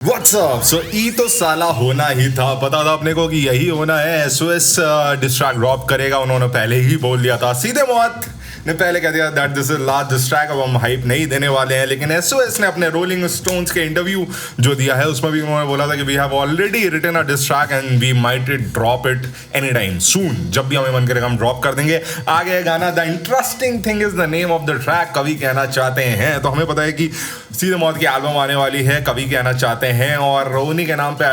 WhatsApp सो ई तो साला होना ही था, पता था अपने को कि यही होना है। एसओएस डिस्ट्रैक्ट ड्रॉप करेगा, उन्होंने पहले ही बोल दिया था। सीधे मौत ने पहले कह दिया that this is last distract, अब हम हाइप नहीं देने वाले हैं। लेकिन एसओएस ने अपने रोलिंग स्टोन्स के इंटरव्यू जो दिया है उसमें भी उन्होंने बोला था कि we have already written a diss track and we might drop it any time soon, जब भी हमें मन करेगा हम ड्रॉप कर देंगे। आगे है गाना the interesting thing is the name of the track, कवि कहना चाहते हैं। तो हमें पता है कि सीधे मौत की एल्बम आने वाली है, कवि कहना चाहते हैं, और उन्हीं के नाम पे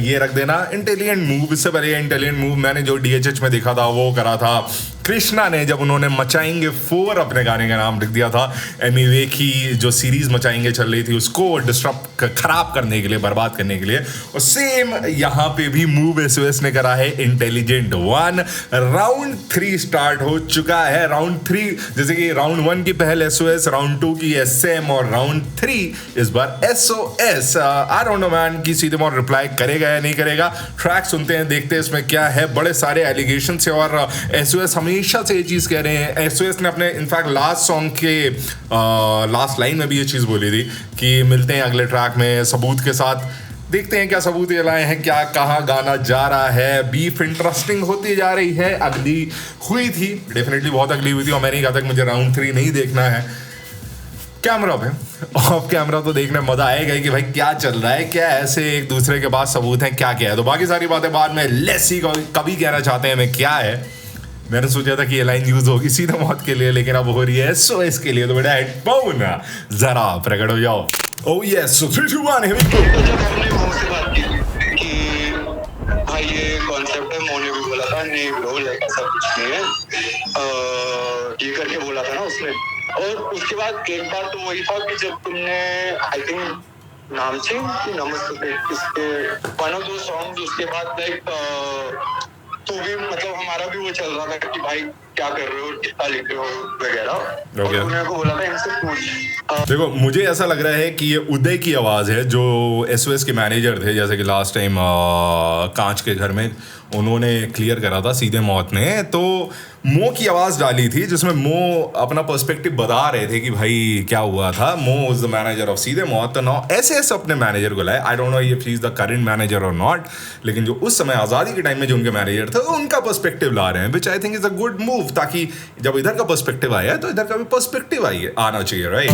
ये रख देना इंटेलिजेंट मूव। इससे पहले इंटेलिजेंट मूव मैंने जो डीएचएच में देखा था वो करा था कृष्णा ने, जब उन्होंने मचाएंगे 4 अपने गाने का नाम लिख दिया था। एमी वे की जो सीरीज मचाएंगे चल रही थी उसको डिस्टर्ब खराब करने के लिए, बर्बाद करने के लिए। और सेम यहाँ पे भी मूव एसओएस ने करा है इंटेलिजेंट 1। राउंड 3 स्टार्ट हो चुका है। राउंड 3 जैसे कि राउंड 1 की पहल एसओएस, राउंड 2 की एसएम और राउंड 3 इस बार SOS. I don't know man कि सीधे मौत रिप्लाई करेगा या नहीं करेगा। ट्रैक सुनते हैं, देखते हैं इसमें क्या है। बड़े सारे एलिगेशन से, और एसओएस हमेशा से ये चीज़ कह रहे हैं। एसओएस ने अपने इनफैक्ट लास्ट सॉन्ग के लास्ट लाइन में भी ये चीज़ बोली थी कि मिलते हैं अगले ट्रैक में सबूत के साथ। देखते हैं क्या सबूत ये लाए हैं, क्या कहाँ गाना जा रहा है। बीफ इंटरेस्टिंग होती जा रही है। अगली हुई थी, डेफिनेटली बहुत अगली हुई थी, और मैंने कहा था कि मुझे राउंड 3 नहीं देखना है कैमरा पे। ऑफ कैमरा तो देखने में मजा आएगा कि भाई क्या चल रहा है, क्या ऐसे एक दूसरे के पास सबूत हैं, क्या क्या है। तो बाकी सारी बातें बाद में। लेट्स सी कभी कहना चाहते हैं मैं क्या है। मैंने सोचा था कि ये लाइन यूज होगी सीधे मौत के लिए, लेकिन अब हो रही है एसओएस के लिए। तो बेटा हेडफोन जरा प्रकट हो जाओ। Oh yes, so 3 2 1 here we go. तो जब हमने मोह से बात की कि भाई ये कॉन्सेप्ट है, मोह ने भी बोला था नहीं ब्रो लाइक ऐसा कुछ नहीं है, ये करके बोला था ना उसने। और उसके बाद एक बार तो वही था कि जब तुमने आई थिंक नामचिंग की नमस्ते इसके वन ऑफ दो सॉन्ग, उसके बाद लाइक तो भी मतलब हमारा भी वो चल रहा था कि भाई क्या कर रहे हो, कितना लिख रहे हो वगैरह। और मेरे को बोला था इनसे पूछ। देखो मुझे ऐसा लग रहा है कि ये उदय की आवाज़ है जो एसओएस के मैनेजर थे, जैसे कि लास्ट टाइम कांच के घर में उन्होंने क्लियर करा था सीधे मौत ने। तो मो की आवाज़ डाली थी जिसमें मो अपना पर्सपेक्टिव बता रहे थे कि भाई क्या हुआ था। मो इज द मैनेजर ऑफ सीधे मौत। तो नौ ऐसे अपने मैनेजर को लाए। आई don't know if he is the current manager और नॉट, लेकिन जो उस समय आज़ादी के टाइम में जो उनके मैनेजर थे उनका पर्सपेक्टिव ला रहे हैं, which I think is a good move, ताकि जब इधर का पर्सपेक्टिव आया तो इधर का भी पर्सपेक्टिव आना चाहिए, राइट।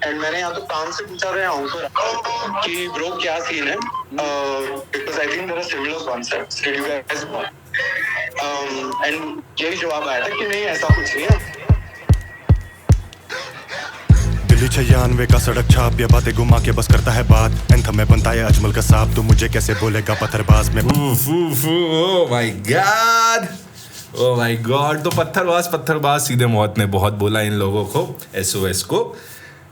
एंड मैंने यहाँ तो काम से पूछा रहा हूँ कि ब्रो क्या सीन है, because I think there are similar concepts that you guys want, and यही जवाब आया था कि नहीं ऐसा कुछ नहीं है। दिल्ली 96 का सड़क छाप, ये बातें घुमा के बस करता है बात। एंथम में बनता है अजमल का सांप, तो मुझे कैसे बोलेगा पत्थरबाज में। Oh my God, oh my God. तो पत्थरबाज सीधे मौत ने बहुत बोला इन लोगों को, एसओएस को।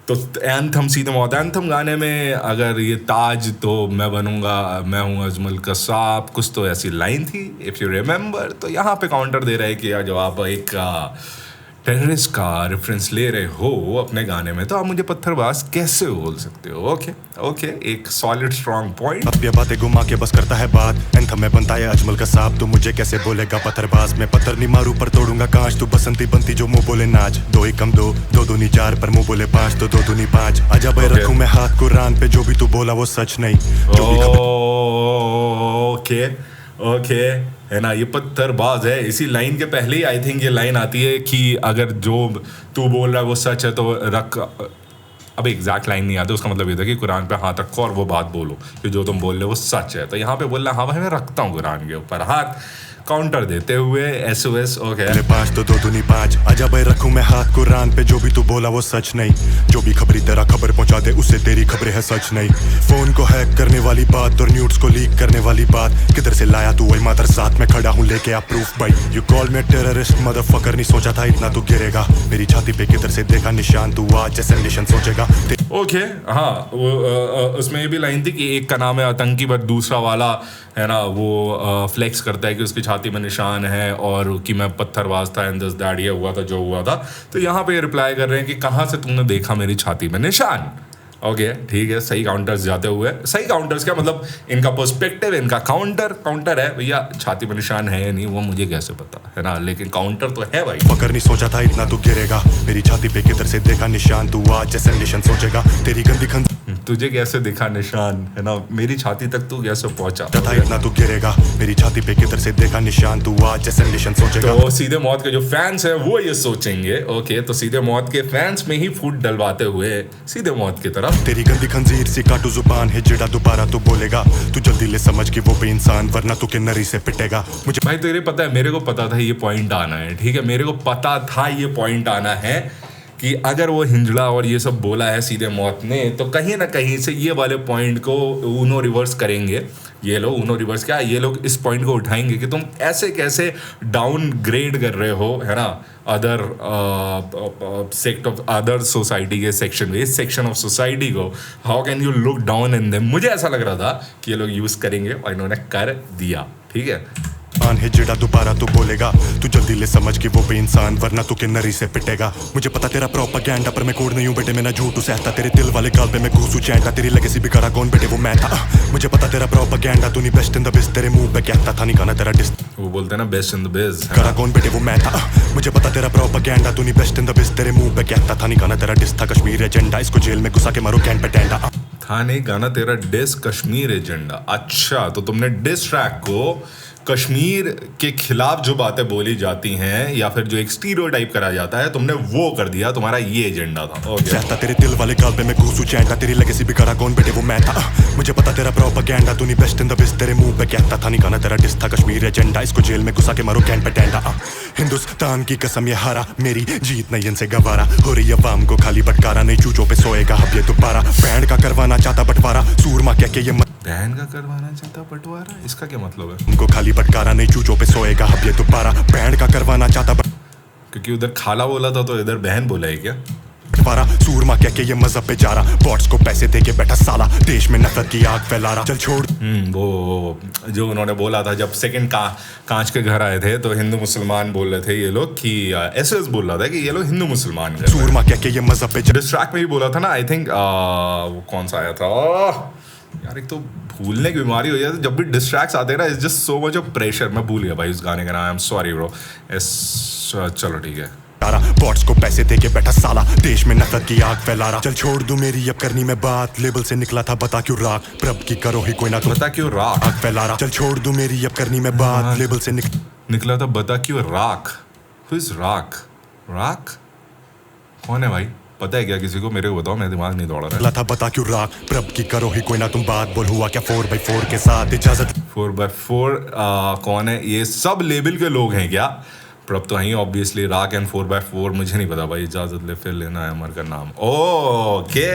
तो एंथम सीधे मौत, एंथम गाने में अगर ये ताज तो मैं बनूंगा, मैं हूँ अजमल का सांप, कुछ तो ऐसी लाइन थी इफ़ यू रिमेंबर। तो यहाँ पे काउंटर दे रहे हैं कि यार जब आप एक टेररिस्ट का रेफरेंस ले रहे हो अपने गाने में, तो आप मुझे पत्थरबाज कैसे बोल सकते हो। ओके ओके, एक सॉलिड स्ट्रॉन्ग पॉइंट। अब ये बातें घुमा के बस करता है बात। एंथम में बनता है अजमल का सांप, तो मुझे कैसे बोलेगा पत्थरबाज में। पत्थर नहीं मारू पर तोड़ूंगा कांच, तू बसंती बनती जो मुंह बोले नाच। 2 ही कम 2, 2 दूनी 4 पर मुंह बोले 5, तो 2 दूनी 5। आजा भाई रखूं मैं हाथ कुरान पे, जो भी तू बोला वो सच नहीं। ओके ओके, है ना, ये पत्थरबाज है। इसी लाइन के पहले ही आई थिंक ये लाइन आती है कि अगर जो तू बोल रहा है वो सच है तो रख। अब एग्जैक्ट लाइन नहीं आती, उसका मतलब ये था कि कुरान पे हाथ रखो और वो बात बोलो कि जो तुम बोल रहे हो वो सच है। तो यहाँ पे बोल रहा हाँ भाई मैं रखता हूँ कुरान के ऊपर हाथ, काउंटर देते हुए एसओएस। ओके 5 तो 2 दूनी 5। आजा भाई रखूं मैं हाथ कुरान पे, जो भी तू बोला वो सच नहीं। जो भी खबरी तेरा खबर पहुंचा दे उससे तेरी खबरें है सच नहीं। फोन को हैक करने वाली बात और न्यूज़ को लीक करने वाली बात, किधर से लाया तू वही मादर, साथ में खड़ा हूं लेके आ प्रूफ भाई। You call me terrorist motherfucker, नहीं सोचा था इतना तू गिरेगा। मेरी छाती पे किधर से देखा निशान, तू आज जैसे निशान सोचेगा। ओके हाँ, वो उसमें ये भी लाइन थी कि एक का नाम है आतंकी बट दूसरा वाला है ना वो फ्लेक्स करता है कि उसकी छाती में निशान है और कि मैं पत्थरबाज था एंड दिस दैट, ये हुआ था जो हुआ था। तो यहाँ पे रिप्लाई कर रहे हैं कि कहाँ से तुमने देखा मेरी छाती में निशान। ओके ठीक है, सही काउंटर्स जाते हुए। सही काउंटर्स क्या मतलब, इनका पर्सपेक्टिव, इनका काउंटर है भैया। छाती में निशान है या नहीं वो मुझे कैसे पता, है ना, लेकिन काउंटर तो है भाई। फकर नहीं सोचा था इतना तू गिरेगा। मेरी छाती पे किधर से देखा निशान, तू आज जैसे निशान सोचेगा। तेरी गंदी तुझे कैसे दिखा निशान, है ना, मेरी छाती तक तू कैसे पहुंचा। था इतना तू गिरेगा, मेरी छाती पे किधर से देखा निशान, तू आज जैसे निशान सोचेगा। तो सीधे मौत के जो फैंस हैं वो ये सोचेंगे, ओके, तो सीधे मौत के फैंस में ही फूट डलवाते हुए सीधे मौत की तरफ। तेरी गंदी खंजीर सी काटू जुबान है, जिड़ा दोबारा तू बोलेगा, तू जल्दी ले समझ कि वो बेइंसान, वरना तू के नरी से पिटेगा। मुझे भाई तेरे पता है, मेरे को पता था ये पॉइंट आना है, ठीक है, मेरे को पता था ये पॉइंट आना है कि अगर वो हिंजड़ा और ये सब बोला है सीधे मौत ने, तो कहीं ना कहीं से ये वाले पॉइंट को ऊनो रिवर्स करेंगे ये लोग। ऊनो रिवर्स क्या, ये लोग इस पॉइंट को उठाएंगे कि तुम ऐसे कैसे डाउन ग्रेड कर रहे हो, है ना, other sect of other society के सेक्शन में, इस सेक्शन ऑफ सोसाइटी को, how can you look down in them. मुझे ऐसा लग रहा था कि ये लोग यूज़ करेंगे और इन्होंने कर दिया, ठीक है। है जिड़ा दोबारा तू बोलेगा, तू जल्दी ले समझ कि वो बेइंसान, वरना तू के नरी से पिटेगा। मुझे पता तेरा प्रोपेगेंडा, पर मैं कोड नहीं हूँ बेटे, मैं ना झूठ सहता, तेरे दिल वाले गाल पे मैं घूसू चैंटा, तेरी लेगेसी बिगाड़ा कौन बेटे, वो मैं था। मुझे पता तेरा प्रोपेगेंडा, तू नहीं बेस्ट इन द बिज, तेरे मुंह पे कहता था नहीं गाना तेरा डिस, वो बोलते हैं ना बेस्ट इन द बिज, करा कौन बेटे, वो मैं था। मुझे पता तेरा प्रोपेगेंडा, तू नहीं बेस्ट इन द बिज, तेरे मुंह पे कहता था नहीं गाना तेरा डिस था कश्मीर एजेंडा, इसको जेल में घुसा के मारो कैन पे टेंडा। था नहीं गाना तेरा डिस कश्मीर एजेंडा। अच्छा, तो तुमने डिस ट्रैक को कश्मीर के खिलाफ जो बातें बोली जाती हैं या फिर जो एक स्टीरियोटाइप करा जाता है, तुमने वो कर दिया, तुम्हारा ये एजेंडा था। कहता तेरे दिल वाले गाल पे मैं घूसू चैंटा, तेरी लेगेसी बिगाड़ा कौन बेटे, वो मैं था। मुझे पता तेरा प्रोपेगेंडा, तू नहीं बेस्ट इन द बिज, तेरे मुंह पे कहता था नहीं गाना तेरा डिस था कश्मीर एजेंडा, इसको जेल में घुसा के मारो कैन पे टेंडा। हिंदुस्तान की कसम ये हारा, मेरी जीत नहीं इनसे गवारा, हो रही अवाम को खाली बटकारा, नहीं चूचों पे सोएगा अब ये दोबारा, बैंड का करवाना चाहता बंटवारा, सूरमा कह के ये बहन का करवाना चाहता बंटवारा, इसका क्या मतलब है? उनको खाली बटकारा, नहीं चूचों पे सोएगा अब ये दोबारा, बैंड का करवाना चाहता क्योंकि उधर खाला बोला था तो इधर बहन बोला है क्या? बंटवारा, सूरमा कह के ये मजहब पे जा रहा, बॉट्स को पैसे दे के बैठा साला, देश में नफरत की आग फैला रहा, चल छोड़। वो जो उन्होंने बोला था जब सेकंड कांच के घर आए थे, तो हिंदू मुसलमान बोल रहे थे ये लोग कि ऐसे बोल रहा था कि ये लोग हिंदू मुसलमान, सूरमा कह के ये मजहब पे डिस्ट्रैक्ट में भी बोला था ना, आई थिंक वो कौन सा आया था यार, एक तो भूलने की बीमारी हो जाती है जब भी डिस्ट्रैक्ट्स आते हैं ना, it's just so much of pressure. मैं भूल गया भाई उस गाने का नाम, आई एम सॉरी ब्रो। चलो ठीक है। बॉट्स को पैसे दे के बैठा साला, देश में नफरत की आग फैला रहा, चल छोड़ दूं मेरी अब करनी मैं बात, लेबल से निकला था बता क्यों राख, प्रभ की करो ही कोई ना, बता क्यों राख, आग फैला रहा, चल छोड़ दूं मेरी अब करनी मैं बात, लेबल से निकला था बता क्यों राख। Who is राख? राख कौन है भाई, पता है क्या किसी को? मेरे को बताओ, मेरा दिमाग नहीं दौड़ रहा है। था बता क्यों राख, प्रभ की करो ही कोई ना तुम बात, बोल हुआ क्या 4x4 के साथ इजाजत। 4x4 कौन है? ये सब लेबल के लोग हैं क्या? प्रभ तो ही ऑब्वियसली, राख एंड 4x4 मुझे नहीं पता भाई, इजाजत ले फिर लेना है अमर का नाम। ओके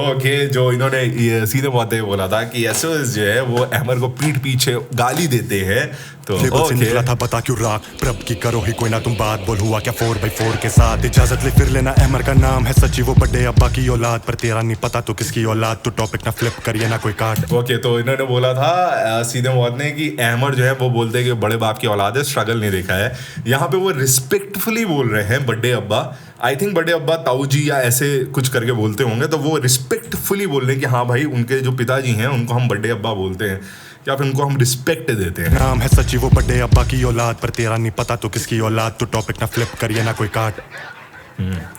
ओके, जो इन्होंने ये सीधे बातें बोला था कि एसओएस जो है वो अमर को पीठ पीछे गाली देते हैं, तो से निकला था बता क्यों राख, प्रभ की करो ही कोई ना तुम बात, बोल हुआ क्या 4x4 के साथ इजाजत ले फिर लेना अमर का नाम है सच्ची वो बड़े अब्बा की औलाद, पर तेरा नहीं पता तो किसकी औलाद, तो टॉपिक ना फ्लिप करिए ना कोई काट। ओके, तो इन्होंने बोला था सीधे मौत ने कि अमर जो है वो बोलते हैं कि बड़े बाप की औलाद है, स्ट्रगल नहीं देखा है। यहाँ पे वो रिस्पेक्टफुली बोल रहे हैं बड़े अब्बा, आई थिंक बड़े अब्बा ताऊ जी या ऐसे कुछ करके बोलते होंगे, तो वो रिस्पेक्टफुली बोल रहे हैं कि हाँ भाई उनके जो पिताजी हैं उनको हम बड़े अब्बा बोलते हैं या फिर उनको हम रिस्पेक्ट देते हैं। नाम है सच्ची वो बड़े अब्बा की औलाद, पर तेरा नहीं पता तो किसकी औलाद, तो टॉपिक ना फ्लिप करिए ना कोई काट।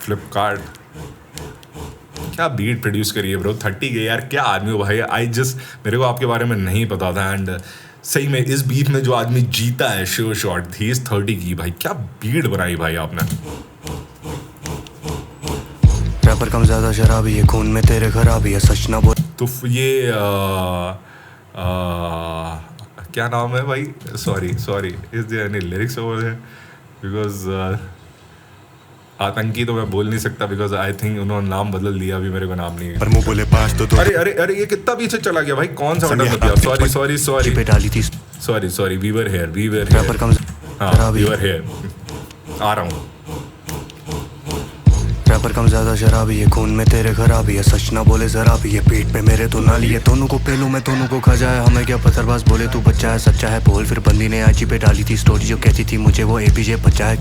फ्लिपकार्ट क्या बीट प्रोड्यूस करिए ब्रो, 30 के यार क्या आदमी हो भाई। मेरे को आपके बारे में नहीं पता था, एंड सही में इस बीट में जो आदमी जीता है श्योर शॉट ही इज 30 की। भाई क्या बीट बनाई भाई आपने। रैपर कम ज्यादा शराबी है, खून में तेरे खराबी है, सच ना बोल। तो ये क्या नाम है भाई, sorry is there any lyrics over there, because आतंकी तो मैं बोल नहीं सकता बिकॉज आई थिंक उन्होंने नाम बदल दिया, अभी मेरे को नाम नहीं है। पर मुंह बोले पांच तो अरे अरे अरे ये कितना पीछे चला गया भाई, कौन सा बटन दबाया? सॉरी पे डाली थी, sorry we were here rapper come we were here, आ रहा हूँ। रैपर कम ज्यादा शराबी है, खून में तेरे खराबी है, सच ना बोले जरा भी है, पेट पे मेरे तो नाली है, दोनों को पेलू मैं दोनों को खा जाए, हमें क्या पत्थरबाज बोले तू बच्चा है, सच्चा है बोल। फिर बंदी ने आईजी पे डाली थी स्टोरी जो कहती थी मुझे वो एपीजे बच्चा है।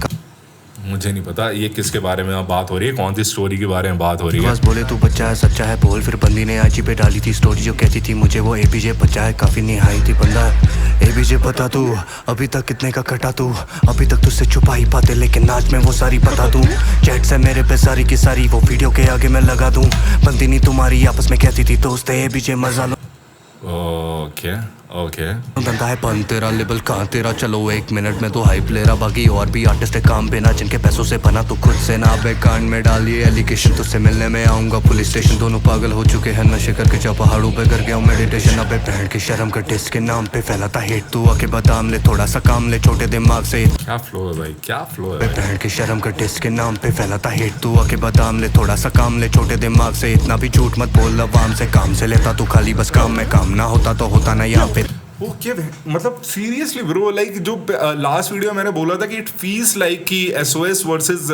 मुझे नहीं पता ये किसके बारे में अब बात हो रही है, कौन सी स्टोरी के बारे में बात हो रही है। बस बोले तू बच्चा है सच्चा है बोल, फिर बंदी ने आईजी पे डाली थी स्टोरी जो कहती थी मुझे वो एपीजे बच्चा है काफी निहायती बंदा है। एपीजे बता तू अभी तक कितने का कटा तू, अभी तक तुझसे छुपा ही पाते लेकिन नाच में वो सारी बता दूं। चैट से मेरे पे सारी की सारी वो वीडियो के आगे मैं लगा दूं। बंदी नहीं तुम्हारी आपस में कहती थी दोस्त है एपीजे मजा लो। ओके ओके धंधा है बंद तेरा लेबल कहाँ तेरा, चलो 1 मिनट में तो हाइप ले रहा, बाकी और भी आर्टिस्ट है काम पे ना जिनके पैसों से बना तो खुद से ना। बे कान में डालिए एलिगेशन तुझसे मिलने में आऊंगा पुलिस स्टेशन, दोनों पागल हो चुके हैं नशे करके जा पहाड़ों पे कर गया मेडिटेशन। अबे बहन की शर्म कर डिस्क के नाम पे फैलाता हेट तू आके बदाम ले थोड़ा सा काम ले छोटे दिमाग से। क्या फ्लो है भाई, क्या फ्लो है। बहन की शर्म कर डिस्क के नाम पे फैलाता हेट तू आके बदाम ले थोड़ा सा काम ले छोटे दिमाग से। इतना भी झूठ मत बोल अवाम से, काम से लेता तू खाली बस काम में, काम ना होता तो होता ना यहाँ पे। ओके मतलब सीरियसली ब्रो, लाइक जो लास्ट वीडियो मैंने बोला था कि इट फील्स लाइक कि एसओएस वर्सेस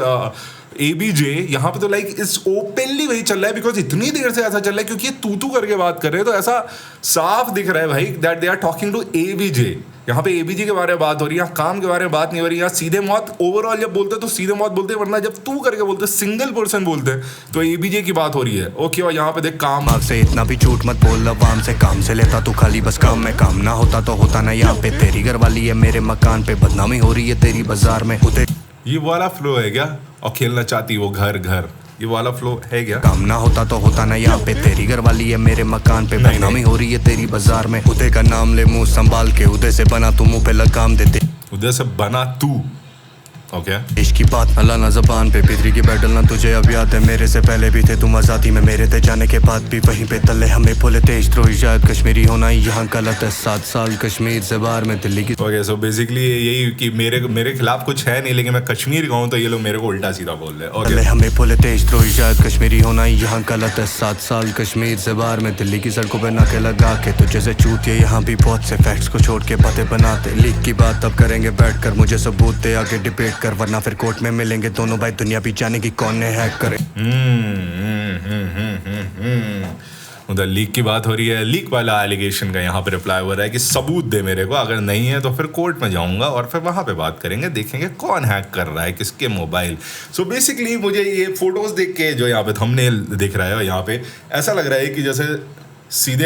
एबीजे, यहाँ पे तो लाइक इस ओपनली वही चल रहा है, बिकॉज इतनी देर से ऐसा चल रहा है क्योंकि ये तू करके बात कर रहे हैं तो ऐसा साफ दिख रहा है भाई that they are talking to ABJ. यहाँ पे एबीजे के बारे में बात हो रही है, यहाँ काम के बारे में बात नहीं हो रही। यहाँ सीधे मौत ओवरऑल जब बोलते तो सीधे मौत बोलते, वरना जब तू करके बोलते सिंगल पर्सन बोलते तो एबीजे की बात हो रही है। ओके और यहाँ पे देख काम से इतना भी झूठ मत बोल अवाम से, काम से लेता तू खाली बस काम में, काम ना होता तो होता ना यहाँ पे। तेरी घर वाली है मेरे मकान पे, बदनामी हो रही है तेरी बाजार में। ये वाला फ्लो है क्या, और खेलना चाहती वो घर घर, ये वाला फ्लो है क्या। काम ना होता तो होता ना यहाँ पे, तेरी घर वाली है मेरे मकान पे, बदनामी हो रही है तेरी बाजार में। उदय का नाम ले मुंह संभाल के, उदय से बना तू मुंह पे लगाम देते, उदय से बना तू। ओके इश्क की बात अल्लाह ना जबान पे, पितरी की बैटल ना तुझे अब याद है, मेरे से पहले भी थे तुम आजादी में, मेरे ते जाने के बाद भी वहीं पे तले हमें बोले तेज द्रोही शायद कश्मीरी होना यहाँ गलत है। 7 साल कश्मीर से बाहर में दिल्ली की। ओके सो बेसिकली यही कि मेरे खिलाफ कुछ है नहीं, लेकिन मैं कश्मीर का हूँ तो ये लोग मेरे को उल्टा सीधा बोल रहे हैं। तले हमें बोले तेज द्रोही शायद कश्मीरी होना यहाँ गलत है। 7 साल कश्मीर से बाहर में दिल्ली की सड़कों पे नाके लगा के, तुझे से चूतिए यहाँ भी बहुत से फैक्ट्स को छोड़ के बातें बनाते। लीक की बात अब करेंगे बैठ कर, मुझे सबूत दे आगे डिबेट कर, वरना फिर कोर्ट में मिलेंगे दोनों भाई, दुनिया भी जाने की कौन ने हैक करे। उधर लीक की बात हो रही है, लीक वाला एलिगेशन का यहाँ पे रिप्लाई हो रहा है कि सबूत दे मेरे को, अगर नहीं है तो फिर कोर्ट में जाऊंगा और फिर वहाँ पे बात करेंगे, देखेंगे कौन हैक कर रहा है किसके मोबाइल। सो बेसिकली मुझे ये फोटोज देख के जो यहाँ पे थंबनेल दिख रहा है और यहाँ पे ऐसा लग रहा है कि जैसे सीधे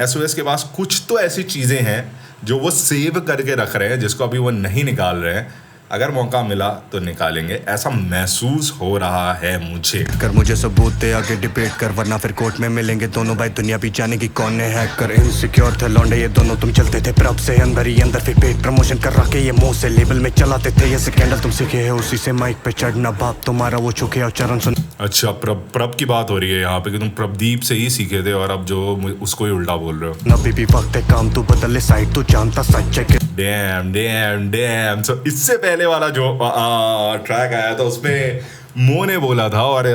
एसओएस के पास कुछ तो ऐसी चीज़ें हैं जो वो सेव करके रख रहे हैं जिसको अभी वो नहीं निकाल रहे हैं, अगर मौका मिला तो निकालेंगे, ऐसा महसूस हो रहा है मुझे। कर मुझे सबूत दे आगे डिबेट कर, वरना फिर कोर्ट में मिलेंगे दोनों भाई, दुनिया भी जाने की कौन ने हैक कर। इनसिक्योर थे लौंडे ये दोनों, तुम चलते थे प्रभ से अंदर ही अंदर, फिर पेट प्रमोशन कर रखे ये मुंह से लेबल में चलाते थे ये स्कैंडल, तुम सीखे हो उसी से माइक पे चढ़ना, बाप तुम्हारा वो चुके और चरण सुन। अच्छा प्रभ की बात हो रही है यहाँ पे कि तुम प्रभदीप से ही सीखे थे और अब जो उसको ही उल्टा बोल रहे हो। नबी भी वक्त है काम तू बदले साइड, तू जानता सच है। डैम सो इससे पहले वाला जो ट्रैक आया था उसमें मो ने बोला था और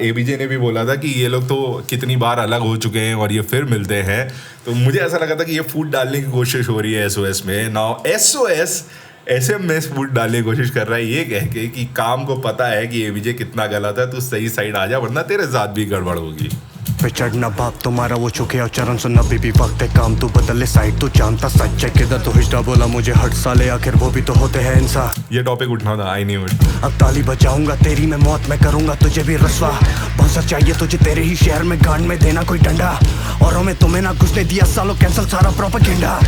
एबीजे ने भी बोला था कि ये लोग तो कितनी बार अलग हो चुके हैं और ये फिर मिलते हैं, तो मुझे ऐसा लगा था कि ये फूट डालने की कोशिश हो रही है एसओएस में। नाउ एसओएस ऐसे में फूट डालने की कोशिश कर रहा है ये कह के कि काम को पता है कि एबीजे कितना गलत है, तू सही साइड आ जा वरना तेरे साथ भी गड़बड़ होगी। पे चढ़ना बाप तुम्हारा वो चुके और चरण सुन, अभी भी वक्त है काम तू बदले साइड, तू जानता सच है किधर, तो हिजड़ा बोला मुझे हट साले, आखिर वो भी तो होते हैं इंसान। ये टॉपिक उठना था, आई नहीं अब ताली बजाऊंगा तेरी मैं मौत में करूंगा तुझे भी रसवा, बहुत चाहिए तुझे तेरे ही शहर में गांड में देना कोई डंडा, और हमें तुम्हें ना घुसने दिया सालों, कैंसल सारा प्रोपेगेंडा।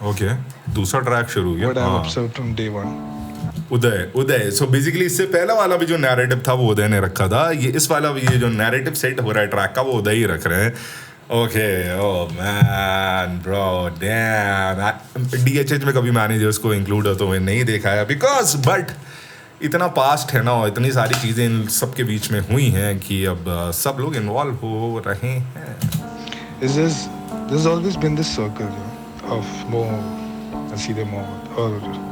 ओके दूसरा ट्रैक शुरू हो गया। उदय सो बेसिकली इससे पहला वाला भी जो नैरेटिव था वो उदय ने रखा था, ये इस वाला भी ये जो नैरेटिव सेट हो रहा है ट्रैक का वो उदय ही रख रहे हैं। Okay oh man bro damn, DHH में कभी मैनेजर्स को इंक्लूड हो तो मैं नहीं देखा है बिकॉज बट इतना पास्ट है ना और इतनी सारी चीज़ें इन सब के बीच में हुई हैं कि अब सब लोग इन्वॉल्व हो रहे हैं। There's always been this circle of Mo and Seedhe Mohammed,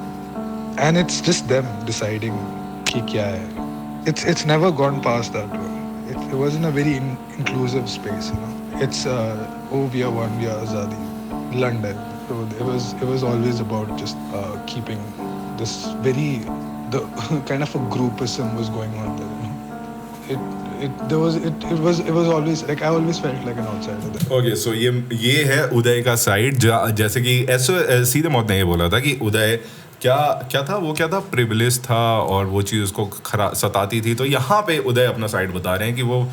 and it's just them deciding ki kya hai. It's never gone past that way. It wasn't a very inclusive space, you know. It's we are one, we are Azadi, London. So it was always about just keeping this the kind of a groupism was going on there, you know. It was always like I always felt like an outsider there. Okay, so ये है उदय का side, जैसे कि सीधे मौत ने ये बोला था कि उदय क्या था प्रिविलेज था और वो चीज़ उसको सताती थी। तो यहाँ पे उदय अपना साइड बता रहे हैं कि वो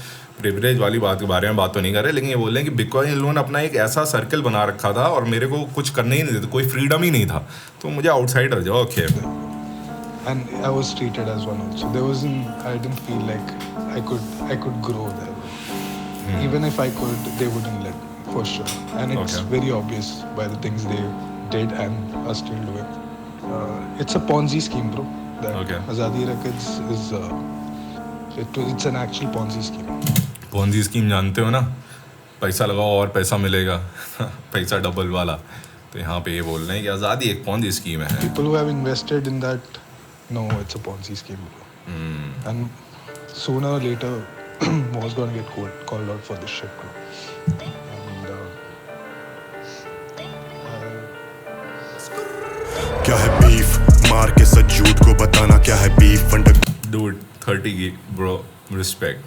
प्रिविलेज वाली बात के बारे में बात तो नहीं कर रहे, लेकिन ये बोल रहे हैं कि बिकॉज इन लोगों ने अपना एक ऐसा सर्कल बना रखा था और मेरे को कुछ करने ही नहीं देते, कोई फ्रीडम ही नहीं था, तो मुझे आउटसाइडर जाओ खेल। And I was treated as one also. I didn't feel like I could grow there. Even if I could, they wouldn't let me, for sure. And it's very obvious by the things they did and are still doing. It's a Ponzi scheme, bro. That Azadi Records is it's an actual Ponzi scheme. Ponzi scheme जानते हो ना, पैसा लगाओ और पैसा मिलेगा पैसा double वाला। तो यहाँ पे ये बोल रहे हैं कि आज़ादी एक Ponzi scheme है। People who have invested in that know it's a Ponzi scheme, bro. And sooner or later, was gonna get called out for this shit, bro. क्या है बीफ, मार के सच झूठ को बताना क्या है beef. Dude, 30 gig, bro, respect.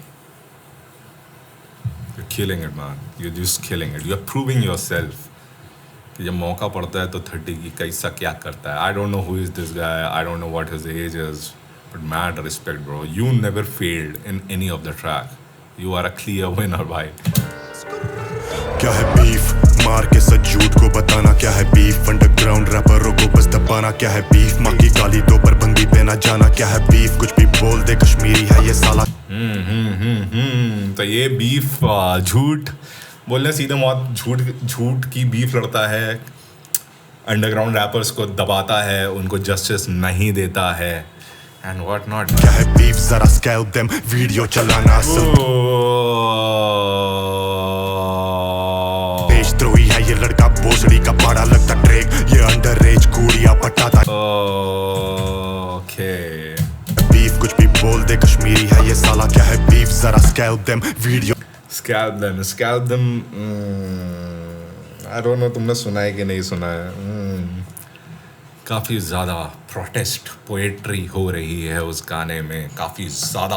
You're killing it, man. You're just killing it. You're proving yourself. कि जब मौका पड़ता है तो 30 की कैसा क्या करता है। I don't know who is this guy. I don't know what his age is. But mad respect, bro. You never failed in any of the track. You are a clear winner, भाई। क्या है beef, मार के सच झूठ को बताना क्या है बीफ। अंडरग्राउंड रैपरों को बस दबाना क्या है बीफ। माँ की गाली दो पर बंदी पे ना जाना क्या है बीफ। कुछ भी बोल दे कश्मीरी है ये साला। तो ये बीफ झूठ बोलने सीधे मौत झूठ की बीफ लड़ता है, अंडरग्राउंड रैपर्स को दबाता है, उनको जस्टिस नहीं देता है एंड व्हाट नॉट। क्या है बीफ, जरा स्कैल्प देम, वीडियो चलाना देशद्रोही है ये लड़का, भोसड़ी का पाड़ा लगता ट्रेक, ये अंडरएज कूड़िया पटाता। ओके बीफ कुछ भी बोल दे कश्मीरी है ये साला। क्या है बीफ, जरा scalp them, video Scalp them. I don't know तुमने सुना है कि नहीं सुना है। काफ़ी ज़्यादा प्रोटेस्ट पोएट्री हो रही है उस गाने में, काफ़ी ज़्यादा।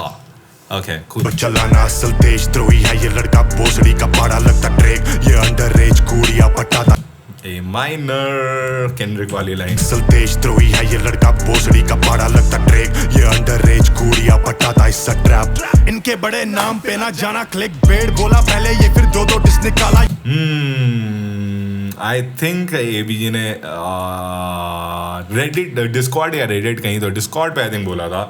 Okay cool. चलाना असल देशद्रोही है ये लड़का, भोसड़ी का पाड़ा लगता ट्रेक, ये अंडरएज कूड़िया पटाता। ए माइनर केंड्रिक वाली लाइन। असल देशद्रोही है ये लड़का, भोसड़ी का पाड़ा लगता ट्रेक, ये अंडरएज कूड़िया पटाता। इसका ट्रैप इनके बड़े नाम पे ना जाना, क्लिक बेड बोला पहले ये फिर दो डिस निकाला। आई थिंक एबीजी ने रेडिट डिस्कॉर्ड या रेडिट कहीं तो डिस्कॉर्ड पे आई थिंक बोला था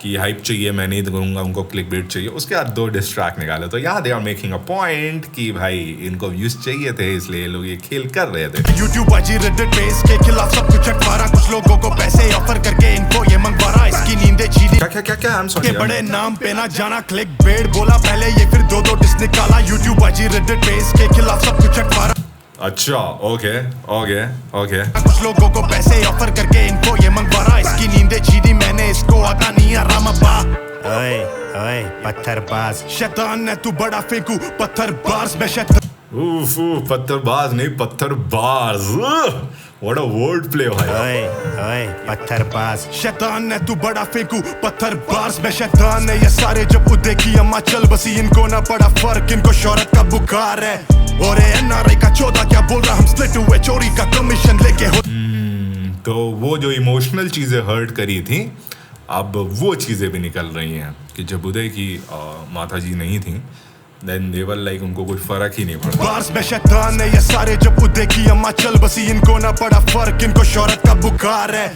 कि हाइप चाहिए, मैं नहीं करूँगा, उनको क्लिक बेट चाहिए। उसके बाद 2 डिस्ट्रैक्ट निकाले। तो यहाँ they are making a point कि भाई इनको व्यूज चाहिए थे, इसलिए लोग ये खेल कर रहे थे। यूट्यूब बाजी रेडिट पे इसके खिलाफ सब कुछ अखबारा, कुछ लोगों को पैसे ऑफर करके इनको ये मंगवा रहा। इसकी नींदें छीनी क्या आई एम सॉरी के बड़े नाम पे ना जाना, क्लिक बेट बोला पहले ये फिर दो डिस निकाला। यूट्यूब बाजी रेडिट पे इसके खिलाफ सब कुछ अखबारा। अच्छा ओके कुछ लोगों को पैसे ऑफर करके इनको ये मंगवा रहा। इसकी नींदें छीनी मैंने, इसको आता नहीं आराम अब्बा। ओए ओए पत्थरबाज शैतान है तू, बड़ा फेंकू पत्थरबाज मैं शैतान। पत्थरबाज नहीं पत्थरबाज। व्हाट अ वर्ड प्ले भाई। ओए ओए पत्थरबाज शैतान है तू, बड़ा फेंकू पत्थरबाज मैं शैतान है। ये सारे जब देखी अम्मा चल बसी, इनको ना पड़ा फर्क, इनको शोहरत का बुखार है। और एनआरआई का 14 क्या बोल रहा, हम स्प्लिट हुए चोरी का कमीशन लेके हो। तो वो जो इमोशनल चीजें हर्ट करी थी, अब वो चीजें भी निकल रही हैं कि जब उदय की माता जी नहीं थी, देन दे वर लाइक उनको कोई फर्क ही नहीं पड़ता। बार्स में शैतान है ये सारे जब देखी अम्मा चल बसी, इनको ना पड़ा फर्क, इनको शोहरत का बुखार है।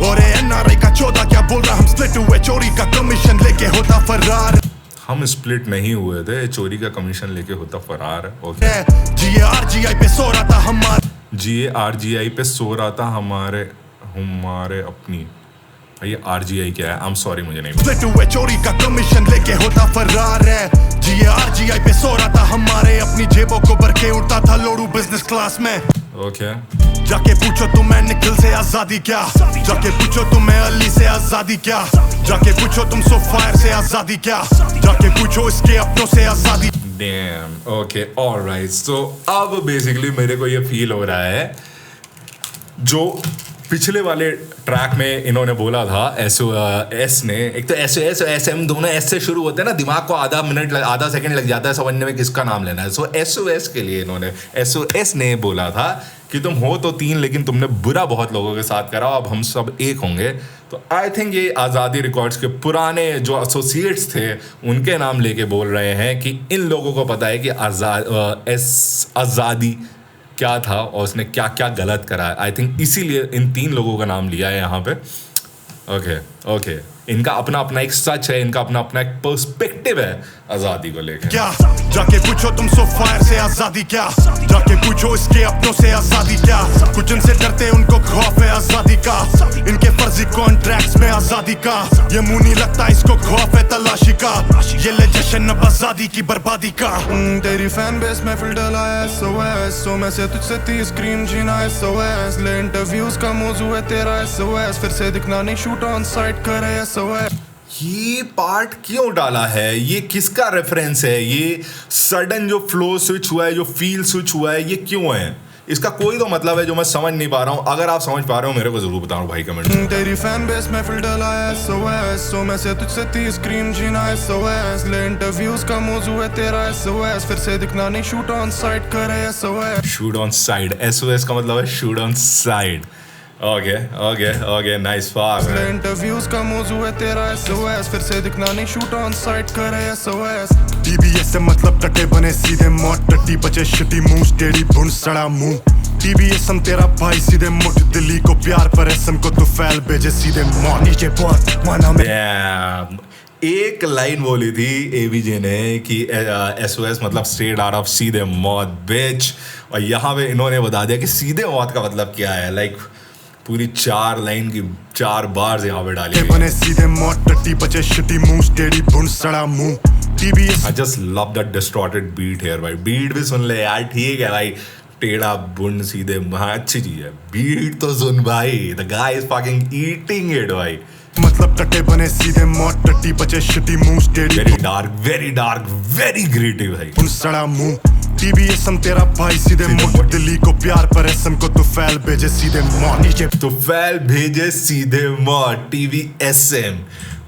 और एनआरआई का 14 क्या बोल रहा, हम स्प्लिट हुए चोरी का कमीशन लेके होता फरार। हम स्प्लिट नहीं हुए थे, चोरी का कमीशन लेके होता फरार। ओके जीएआरजीआई पे सो रहा था हमारे, जीएआरजीआई पे सो रहा था हमारे अपनी। ये आरजीआई क्या है? आई एम सॉरी मुझे नहीं स्प्लिट हुए चोरी का कमीशन लेके होता फरार है। जीएआरजीआई पे सो रहा था हमारे, अपनी जेबों को भर के उड़ता था लोड़ू बिजनेस क्लास में। ओके जाके पूछो तुम्हें निखिल से आजादी क्या, जाके पूछो तुम्हें अली से आजादी क्या, जाके पूछो तुम सोफायर से आजादी क्या, जाके पूछो इसके अपनों से आजादी। Dam okay alright. सो अब बेसिकली मेरे को ये फील हो रहा है जो पिछले वाले ट्रैक में इन्होंने बोला था एस ने, एक तो एस एम दोनों एस से शुरू होते हैं ना, दिमाग को आधा सेकंड लग जाता है समझने में किसका नाम लेना है। सो एस के लिए इन्होंने एस ने बोला था कि तुम हो तो 3 लेकिन तुमने बुरा बहुत लोगों के साथ करा, अब हम सब एक होंगे। तो आई थिंक ये आज़ादी रिकॉर्ड्स के पुराने जो एसोसिएट्स थे उनके नाम लेके बोल रहे हैं कि इन लोगों को पता है कि आज़ादी क्या था और उसने क्या क्या गलत करा है। आई थिंक इसीलिए इन 3 लोगों का नाम लिया है यहाँ पे। ओके इनका अपना अपना एक सच है, इनका अपना अपना एक पर्सपेक्टिव है आज़ादी को लेकर। क्या जाके पूछो तुम सो फायर से आजादी क्या, जाके पूछो इसके अपनों से आजादी क्या, कुछ इनसे डरते उनको खौफ है आजादी का, इनके फर्जी कॉन्ट्रैक्ट्स में आजादी का, ये मुंह नहीं लगता इसको खौफ है तलाशी का, ये ले जश्न अब आजादी की बर्बादी का। तेरी फैन बेस में फिल्टर आया SOS, सो मैं से तुझसे 30 स्क्रीन जीना SOS, ले इंटरव्यूज का मौजू है तेरा SOS, फिर से दिखना नहीं शूट ऑन साइट करे SOS। ये पार्ट क्यों डाला है, ये किसका रेफरेंस है, ये सडन जो फ्लो स्विच हुआ है, जो फील स्विच हुआ है, ये क्यों है? इसका कोई तो मतलब है जो मैं समझ नहीं पा रहा हूँ। अगर आप समझ पा रहे हो मेरे को जरूर बताओ भाई कमेंट में। तेरी फैन बेस में फिल्टर आया SOS, सो मैं से तुझसे 30 स्क्रीन जीना SOS, ले इंटरव्यूज का मौजू है तेरा SOS, फिर से दिखना नहीं शूट ऑन साइट करे SOS। Shoot on side, SOS का मतलब है shoot on side. Okay nice fast. Interviews का मौजू है तेरा SOS, फिर से दिखना नहीं शूट ऑन साइट करे SOS। TBS से मतलब टट्टे बने सीधे मौत, टट्टी बचे शिटी मुंह टेढ़ी भुन सड़ा मुंह, TBS हम तेरा भाई सीधे मुठ, दिल्ली को प्यार पर SM को तो फैल भेजे सीधे मौत, नीचे बहुत माना में। एक लाइन बोली थी ABJ ने कि SOS मतलब स्ट्रेट आउट ऑफ सीधे मौत बिच, और यहाँ पे इन्होंने बता दिया कि सीधे मौत का मतलब क्या है। लाइक पूरी 4 लाइन की 4 बार यहाँ पे डाली बने सीधे मौत, टट्टी बचे शिटी मुंह टेढ़ी भुन सड़ा मुंह, TBS। I just love that distorted beat here भाई। बीट भी सुन ले यार, ठीक है भाई, टेढ़ा बुन सीधे, हाँ अच्छी चीज है, बीट तो सुन भाई। The guy is fucking eating it भाई। मतलब टट्टे बने सीधे मौत, टट्टी बचे शिटी मुंह टेढ़ी, वेरी डार्क वेरी ग्रीटी भाई। भुन सड़ा मुंह, TBS हम तेरा भाई सीधे मुठ, दिल्ली को प्यार पर SM को तो फैल भेजे सीधे मौत, नीचे तो फैल भेजे सीधे मौत। TBSM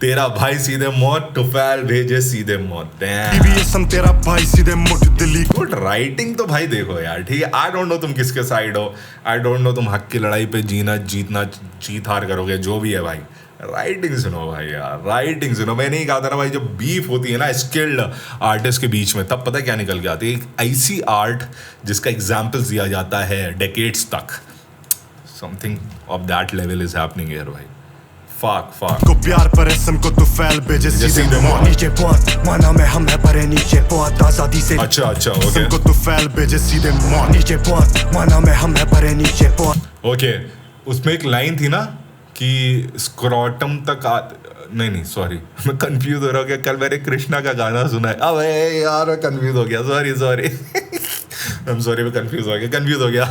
तेरा भाई सीधे मौत, तो फैल भेजे सीधे मौत। TBS हम तेरा भाई सीधे मुठ, दिल्ली। गुड राइटिंग तो भाई देखो यार, ठीक है। आई डोंट नो तुम किसके साइड हो, आई डोंट नो तुम हक की लड़ाई पे जीत हार करोगे, जो भी है भाई, राइटिंग सुनो भाई यार, राइटिंग सुनो। मैं नहीं कहा था ना भाई, जब बीफ होती है ना स्किल्ड आर्टिस्ट के बीच में, तब पता क्या निकल के आती है, एक ऐसी आर्ट जिसका एग्जाम्पल्स दिया जाता है डेकेड्स तक। Something of that level is happening here भाई। फाक को प्यार पर SM को तो फैल भेजे सीधे मौत, नीचे बहुत माना में हम है परे नीचे बहुत, आजादी से अच्छा ओके को तो फैल भेजे सीधे मौत, नीचे बहुत माना में हम है परे नीचे बहुत। ओके उसमें एक लाइन थी ना कि स्क्रॉटम तक नहीं सॉरी, मैं कंफ्यूज हो रहा हूँ। कल मैंने कृष्णा का गाना सुना है, अबे यार मैं कंफ्यूज हो गया, सॉरी मैं कंफ्यूज हो गया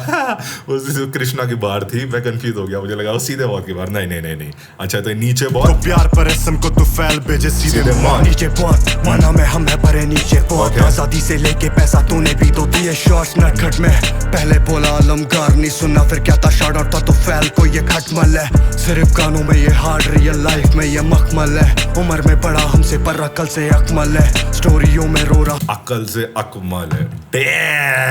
उस कृष्णा की बार थी, मैं कंफ्यूज हो गया, मुझे लगा वो सीधे मौत की बार। नहीं। अच्छा तो नीचे बहुत तो प्यार पर SM को तो फैल भेजे सीधे मौत, नीचे बहुत माना में हम है परे नीचे बहुत, आजादी से लेके पैसा तूने भी तो दिए शॉर्ट्स नटखट में, पहले बोला अलमगार नहीं सुनना, फिर क्या था शार्ट आउट था तो फैल को ये खटमल है, सिर्फ गानों में ये हार्ड, रियल लाइफ में ये मखमल है, उम्र में बड़ा हमसे पर अकल से अकमल है, स्टोरियों में रो रहा अकल से अकमल है,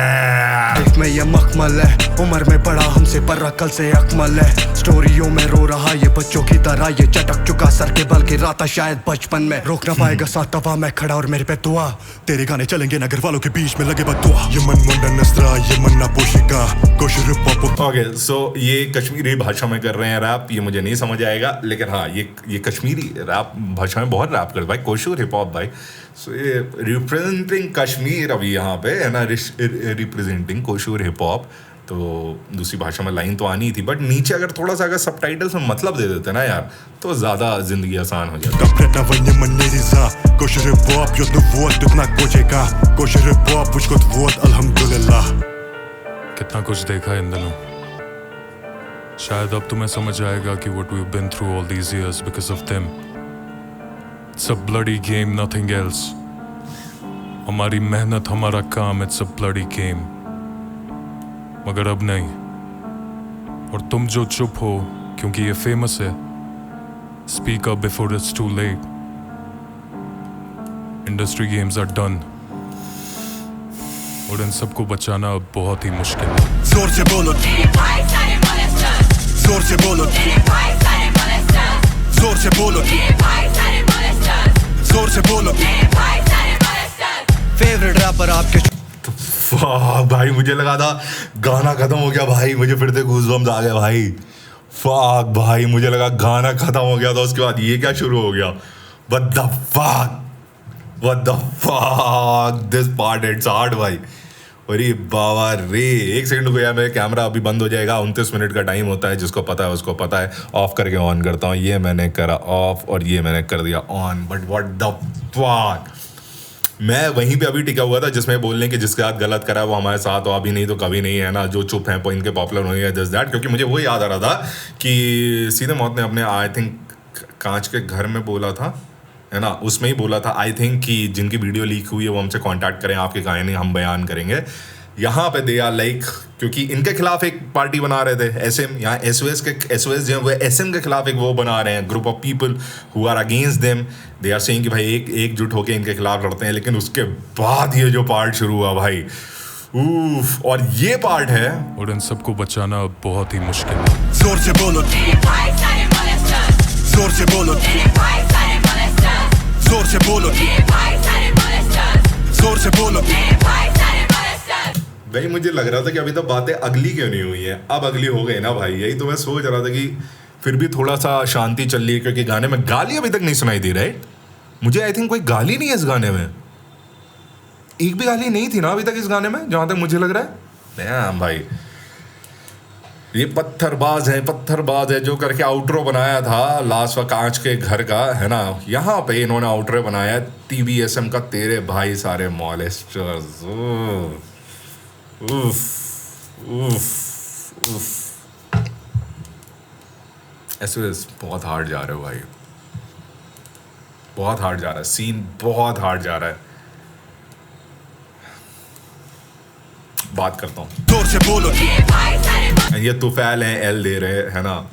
लाइफ में ये मखमल है, उम्र में बड़ा हमसे पर अकल से अकमल है, स्टोरियों में रो रहा ये बच्चों की तरह, ये चटक चुका सर के बल गिरा था शायद बचपन में, रोक ना पाएगा साथ तवा मैं खड़ा और मेरे पे दुआ, तेरे गाने चलेंगे नगर वालों के बीच में लगे बदुआ, ये मन मुंडा नस्रा ये मन ना पोशिका कोशिश पॉप। ओके सो ये कश्मीरी भाषा में कर रहे हैं रैप, ये मुझे नहीं समझ आएगा, लेकिन हाँ ये कश्मीरी रैप भाषा में बहुत रैप करते भाई, कोशूर हिप हॉप भाई। सो ये रिप्रेजेंटिंग कश्मीर अभी यहाँ पे है ना, रिप्रेजेंटिंग कोशूर हिप हॉप। तो दूसरी भाषा में लाइन तो आनी थी, बट नीचे अगर थोड़ा सा अगर सबटाइटल्स में मतलब दे देते ना यार, तो ज़्यादा जिंदगी आसान हो जाती। कितना कुछ देखा इन दिनों, शायद अब तुम्हें समझ आएगा कि what we've been through all these years because of them. It's a bloody game, nothing else. हमारी मेहनत हमारा काम, it's a bloody game. मगर अब नहीं, और तुम जो चुप हो क्योंकि ये फेमस है, speak up before it's too late. Industry games are done और इन सबको बचाना अब बहुत ही मुश्किल है। जोर से बोलो, जोर से बोलो, जोर से बोलो, जोर से बोलो। फेवरेट रैपर आपके भाई मुझे लगा था गाना खत्म हो गया भाई, मुझे फिर से गूज़बम्स आ गए भाई। फक भाई, मुझे लगा गाना खत्म हो गया था, उसके बाद ये क्या शुरू हो गया। What the fuck? What the fuck? This part hits hard भाई। अरे बाबा रे, एक सेकंड को यार, मेरा कैमरा अभी बंद हो जाएगा। 29 मिनट का टाइम होता है, जिसको पता है उसको पता है। ऑफ करके ऑन करता हूँ। ये मैंने करा ऑफ और ये मैंने कर दिया on. But what the fuck, मैं वहीं पे अभी टिका हुआ था जिसमें बोलने कि जिसके साथ गलत करा है वो हमारे साथ हो, अभी नहीं तो कभी नहीं, है ना। जो चुप हैं इनके पॉपुलर होंगे जस्ट दैट। क्योंकि मुझे वो याद आ रहा था कि सीधे मौत ने अपने आई थिंक कांच के घर में बोला था, है ना, उसमें ही बोला था आई थिंक कि जिनकी वीडियो लीक हुई है वो हमसे कांटेक्ट करें, आपकी कहानी हम बयान करेंगे। यहाँ पे दे आर लाइक, क्योंकि इनके खिलाफ एक पार्टी बना रहे थे एसएम, यहाँ एसओएस जो है वो एसएम के खिलाफ एक वो बना रहे हैं, group of people who are against them. They are saying कि भाई एकजुट होकर इनके खिलाफ लड़ते हैं। लेकिन उसके बाद ये जो पार्ट शुरू हुआ भाई, उफ, और ये पार्ट है और इन सबको बचाना अब बहुत ही मुश्किल है। जोर से बोलो, जोर से बोलो, जोर से बोलो, जोर से बोलो। भाई मुझे लग रहा था कि अभी तक बातें अगली क्यों नहीं हुई है, अब अगली हो गई ना भाई। यही तो मैं सोच रहा था कि फिर भी थोड़ा सा शांति चल रही है, क्योंकि गाने में गाली अभी तक नहीं सुनाई दी, राइट। मुझे आई थिंक कोई गाली नहीं है इस गाने में, एक भी गाली नहीं थी ना अभी तक इस गाने में, जहां तक मुझे लग रहा है। हाँ भाई, ये पत्थरबाज है जो करके आउटरो बनाया था लास्ट वक्त कांच के घर का, है ना। यहाँ पे इन्होंने आउटरो बनाया है TBSM का, तेरे भाई सारे मॉलेस्टर्स। उफ उफ उफ, ऐसे बहुत हार्ड जा रहे हो भाई, बहुत हार्ड जा रहा है सीन, बहुत हार्ड जा रहा है। बात करता हूँ, जोर से बोलो, ये तुफैल हैं, एल दे रहे हैं, है ना।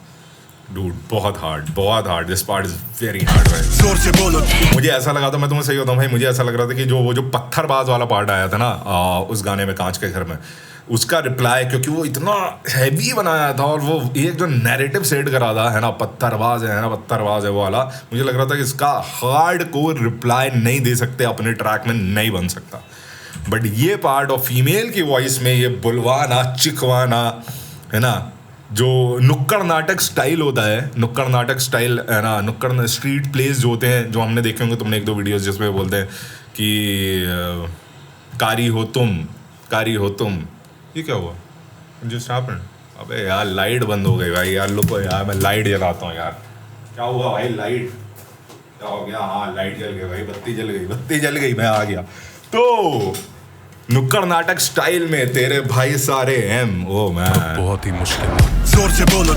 डूड बहुत hard, this part is very hard भाई। जोर से बोलो। मुझे ऐसा लगा था, मैं तुम्हें सही होता हूँ भाई, मुझे ऐसा लग रहा था कि वो जो पत्थरबाज वाला पार्ट आया था ना उस गाने में कांच के घर में, उसका रिप्लाई, क्योंकि वो इतना हैवी बनाया था और वो एक जो नैरेटिव सेट करा था, है ना, पत्थरबाज है ना, पत्थरबाज है वो वाला, मुझे लग रहा था कि इसका हार्ड कोर रिप्लाई नहीं दे सकते, अपने ट्रैक में नहीं बन सकता। बट ये पार्ट और फीमेल की वॉइस में ये बुलवाना, चिकवाना, है ना, जो नुक्कड़ नाटक स्टाइल होता है, नुक्कड़ नाटक स्टाइल, है ना, नुक्कड़ स्ट्रीट प्लेस जो होते हैं, जो हमने देखे होंगे तुमने 1-2 वीडियोस जिसमें बोलते हैं कि कारी हो तुम। ये क्या हुआ, जस्ट हैपेंड। अबे यार लाइट बंद हो गई भाई, यार लुको यार, मैं लाइट जलाता हूँ यार। क्या हुआ भाई, लाइट क्या हो गया। हाँ लाइट जल गई भाई, बत्ती जल गई, मैं आ गया। तो नुक्कड़ नाटक स्टाइल में तेरे भाई सारे एम, ओ मैन, बहुत ही मुश्किल है। जोर से बोलो,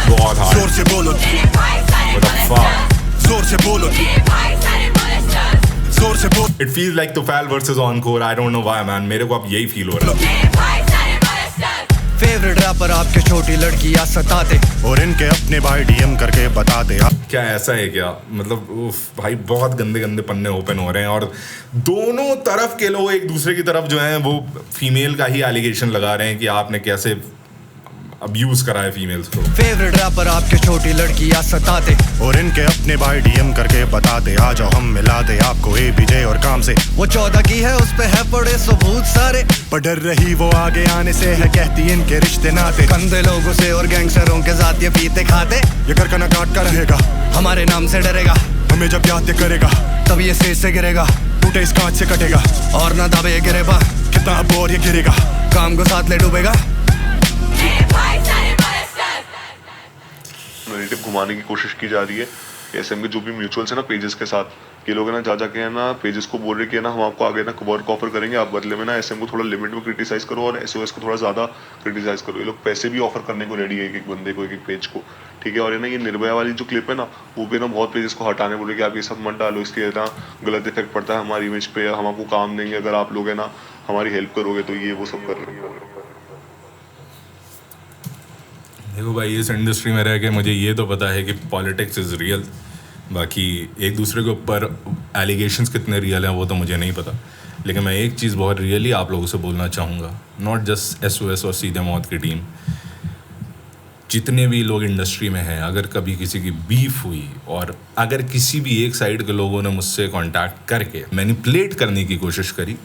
बहुत हार्ड, जोर से बोलो, what the fuck? जोर से बोलो, जोर से बोलो। It feels like Tufal versus Encore. I don't know why man, मेरे को अब यही फील हो रहा है। फेवरेट रैपर आपके छोटी लड़कियां सताते और इनके अपने भाई DM करके बताते आप। क्या ऐसा है क्या, मतलब उफ भाई, बहुत गंदे पन्ने ओपन हो रहे हैं और दोनों तरफ के लोग एक दूसरे की तरफ जो हैं वो फीमेल का ही एलिगेशन लगा रहे हैं कि आपने कैसे अब्यूज करा है फीमेल्स को। फेवरेट रैपर आपके छोटी लड़कियां सताते और इनके अपने भाई DM करके बताते, आ जाओ हम मिला दे आपको ABJ और काम से। वो 14 की है, उस पे है पड़े सबूत सारे, पर डर रही वो आगे आने से, है कहती इनके रिश्ते नाते। गंदे लोगों से और गैंगस्टरों के साथ ये पीते खाते, ये कर ना काट का रहेगा, हमारे नाम से डरेगा, हमें जब याद करेगा तब ये स्टेज से गिरेगा, टूटे इस कांच से कटेगा, और ना दबे ये गिरे बा, कितना अब और ये गिरेगा, काम को साथ ले डूबेगा। नैरेटिव घुमाने की कोशिश की जा रही है। एसएम के जो भी म्यूचुअल्स है ना पेजेस के साथ, ये लोग है ना जा के है ना पेजेस को बोल रहे कि है ना हम आपको आगे ना वर्क ऑफर करेंगे, आप बदले में ना एसएम को थोड़ा लिमिट में क्रिटिसाइज करो और एसओएस को थोड़ा ज़्यादा क्रिटिसाइज करो। ये लोग पैसे भी ऑफर करने को रेडी है एक बंदे को, एक पेज को, ठीक है। और है ना ये निर्भया वाली जो क्लिप है ना, वो भी ना बहुत पेजेस को हटाने बोले कि आप ये सब मत डालो, इसके ना गलत इफेक्ट पड़ता है हमारी इमेज पे, हम आपको काम देंगे अगर आप लोग है ना हमारी हेल्प करोगे, तो ये वो सब कर रहे हैं। देखो भाई, इस इंडस्ट्री में रह के मुझे ये तो पता है कि पॉलिटिक्स इज़ रियल, बाकी एक दूसरे के ऊपर एलिगेशंस कितने रियल हैं वो तो मुझे नहीं पता। लेकिन मैं एक चीज़ बहुत रियली आप लोगों से बोलना चाहूँगा, नॉट जस्ट SOS और सीधे मौत की टीम, जितने भी लोग इंडस्ट्री में हैं, अगर कभी किसी की बीफ हुई और अगर किसी भी एक साइड के लोगों ने मुझसे कांटेक्ट करके मैनिपुलेट करने की कोशिश करी,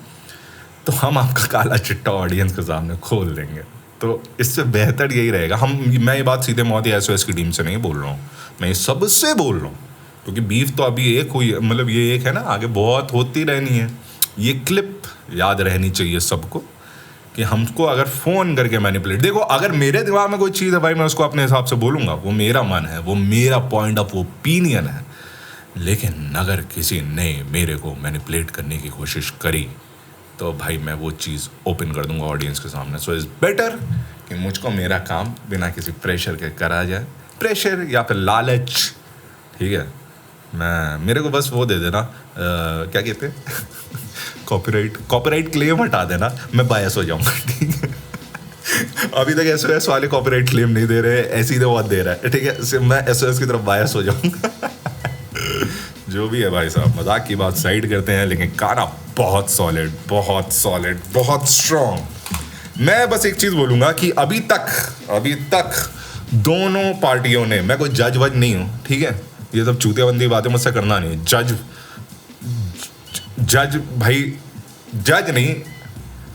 तो हम आपका काला चिट्टा ऑडियंस के सामने खोल देंगे। तो इससे बेहतर यही रहेगा, मैं ये बात सीधे मौत या SOS की टीम से नहीं बोल रहा हूँ, मैं ये सबसे बोल रहा हूँ, क्योंकि बीफ तो अभी एक हुई, मतलब ये एक है ना, आगे बहुत होती रहनी है। ये क्लिप याद रहनी चाहिए सबको कि हमको अगर फ़ोन करके मैनिपुलेट, देखो अगर मेरे दिमाग में कोई चीज़ है भाई, मैं उसको अपने हिसाब से बोलूँगा, वो मेरा मन है, वो मेरा पॉइंट ऑफ ओपिनियन है। लेकिन अगर किसी ने मेरे को मैनिपुलेट करने की कोशिश करी तो भाई मैं वो चीज़ ओपन कर दूंगा ऑडियंस के सामने। सो इज़ बेटर कि मुझको मेरा काम बिना किसी प्रेशर के करा जाए, प्रेशर या फिर लालच, ठीक है। मेरे को बस वो दे देना, क्या कहते हैं कॉपीराइट क्लेम हटा देना, मैं बायस हो जाऊंगा, ठीक है। अभी तक SOS वाले कॉपीराइट क्लेम नहीं दे रहे, ऐसी तो बहुत दे रहा है, ठीक है। मैं SOS की तरफ बायस हो जाऊंगा। जो भी है भाई साहब, मजाक की बात साइड करते हैं, लेकिन गाना बहुत सॉलिड, बहुत सॉलिड, बहुत स्ट्रॉन्ग। मैं बस एक चीज़ बोलूँगा कि अभी तक दोनों पार्टियों ने, मैं कोई जज वज नहीं हूँ, ठीक है, ये सब चूतियाबंदी बातें मुझसे करना नहीं। जज भाई, जज नहीं,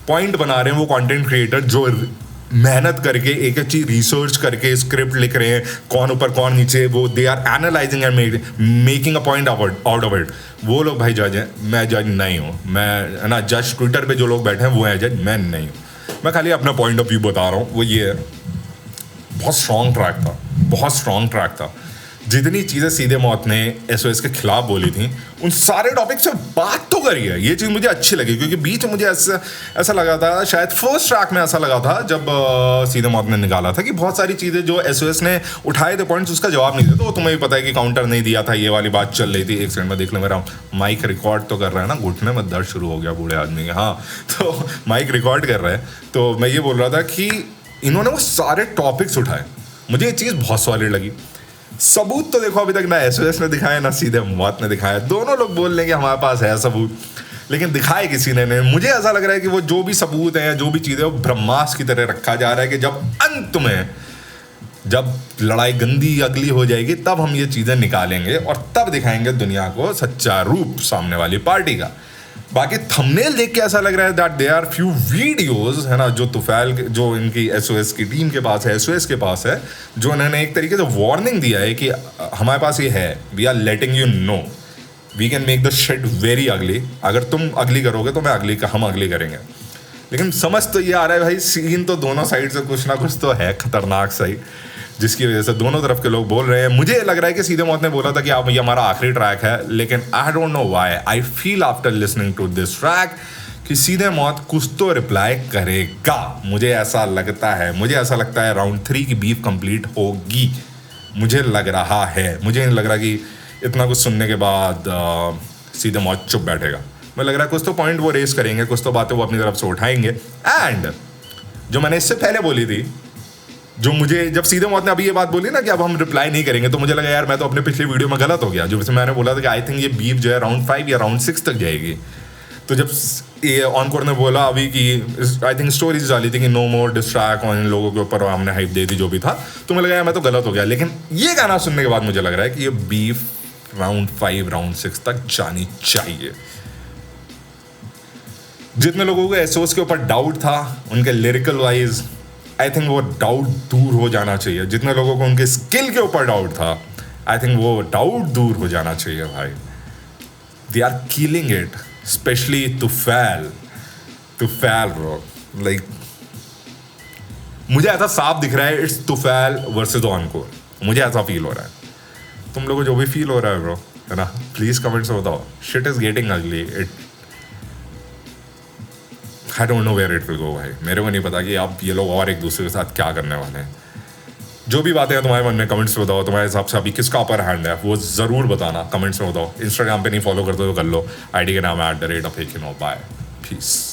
पॉइंट बना रहे हैं वो कंटेंट क्रिएटर जो मेहनत करके एक चीज रिसर्च करके स्क्रिप्ट लिख रहे हैं, कौन ऊपर कौन नीचे, वो they are analysing and making a point out of it. वो लोग भाई जज हैं, मैं जज नहीं हूँ। मैं ना जज, ट्विटर पे जो लोग बैठे हैं वो हैं जज, मैं नहीं हूँ। मैं खाली अपना पॉइंट ऑफ व्यू बता रहा हूँ। वो ये है, बहुत स्ट्रॉन्ग ट्रैक था। जितनी चीज़ें सीधे मौत ने SOS के खिलाफ बोली थी, उन सारे टॉपिक से बात तो करी है। ये चीज़ मुझे अच्छी लगी, क्योंकि बीच में मुझे ऐसा लगा था, शायद फर्स्ट ट्रैक में ऐसा लगा था जब सीधे मौत ने निकाला था कि बहुत सारी चीज़ें जो SOS ने उठाए थे पॉइंट्स, उसका जवाब नहीं दिया। तो तुम्हें भी पता है कि काउंटर नहीं दिया था, ये वाली बात चल रही थी। एक सेकंड में देख लो, मेरा माइक रिकॉर्ड तो कर रहा है ना, घुटने में दर्द शुरू हो गया बूढ़े आदमी के। हाँ, तो माइक रिकॉर्ड कर रहा है। तो मैं ये बोल रहा था कि इन्होंने वो सारे टॉपिक्स उठाए, मुझे ये चीज़ बहुत सॉलिड लगी। सबूत तो देखो अभी तक ना SOS ने दिखाया ना सीधे मौत ने दिखाया। दोनों लोग बोल रहे हैं कि हमारे पास है सबूत, लेकिन दिखाए किसी ने। मुझे ऐसा लग रहा है कि वो जो भी सबूत है, जो भी चीज़ें, वो ब्रह्मास्त्र की तरह रखा जा रहा है कि जब अंत में, जब लड़ाई गंदी अगली हो जाएगी, तब हम ये चीज़ें निकालेंगे और तब दिखाएंगे दुनिया को सच्चा रूप सामने वाली पार्टी का। बाकी थंबनेल देख के ऐसा लग रहा है that they are few videos, है ना, जो तुफैल, जो इनकी SOS की टीम के पास है, SOS के पास है, जो उन्होंने एक तरीके से वार्निंग दिया है कि हमारे पास ये है, we are letting you know, we can make the shit very ugly. अगर तुम अगली करोगे तो हम अगली करेंगे। लेकिन समझ तो ये आ रहा है भाई, सीन तो दोनों साइड से कुछ ना कुछ तो है खतरनाक सही, जिसकी वजह से दोनों तरफ के लोग बोल रहे हैं। मुझे लग रहा है कि सीधे मौत ने बोला था कि आप, ये हमारा आखिरी ट्रैक है, लेकिन I don't know why I feel after listening to this track कि सीधे मौत कुछ तो रिप्लाई करेगा। मुझे ऐसा लगता है राउंड 3 की बीफ कंप्लीट होगी, मुझे लग रहा है। मुझे नहीं लग रहा कि इतना कुछ सुनने के बाद सीधे मौत चुप बैठेगा। मुझे लग रहा है कुछ तो पॉइंट वो रेस करेंगे, कुछ तो बातें वो अपनी तरफ से उठाएंगे। एंड जो मैंने इससे पहले बोली थी, जो मुझे, जब सीधे मौत ने अभी ये बात बोली ना कि अब हम रिप्लाई नहीं करेंगे, तो मुझे लगा यार मैं तो अपने पिछले वीडियो में गलत हो गया, जो मैंने बोला था कि आई थिंक ये बीफ जो है राउंड 5 या राउंड 6 तक जाएगी। तो जब ये ऑनकोर ने बोला अभी कि आई थिंक स्टोरीज डाली थी कि नो मोर डिस्ट्रैक्ट ऑन इन लोगों के ऊपर, हमने हाइप दे दी जो भी था, तो मुझे लगा यार मैं तो गलत हो गया। लेकिन ये गाना सुनने के बाद मुझे लग रहा है कि ये बीफ राउंड 5 राउंड 6 तक जानी चाहिए। जितने लोगों को SOS के ऊपर डाउट था उनके लिरिकल वाइज, आई थिंक वो डाउट दूर हो जाना चाहिए। जितने लोगों को उनके स्किल के ऊपर डाउट था, आई थिंक वो डाउट दूर हो जाना चाहिए भाई। They are killing it, especially Tufail bro. Like मुझे ऐसा साफ दिख रहा है, इट्स तुफैल वर्सेस ऑनकोर, मुझे ऐसा फील हो रहा है। तुम लोगों को जो भी फील हो रहा है ब्रो, है ना, प्लीज कमेंट्स में बताओ। Shit is getting ugly, I don't know where it will go भाई। मेरे को नहीं पता कि आप ये लोग और एक दूसरे के साथ क्या करने वाले हैं। जो भी बातें हैं तुम्हारे मन में कमेंट्स में बताओ। तुम्हारे हिसाब से अभी किसका अपर हैंड है वो ज़रूर बताना, कमेंट्स में बताओ। इंस्टाग्राम पे नहीं फॉलो करते तो कर लो, आईडी का नाम है @AKINO। Bye, piece.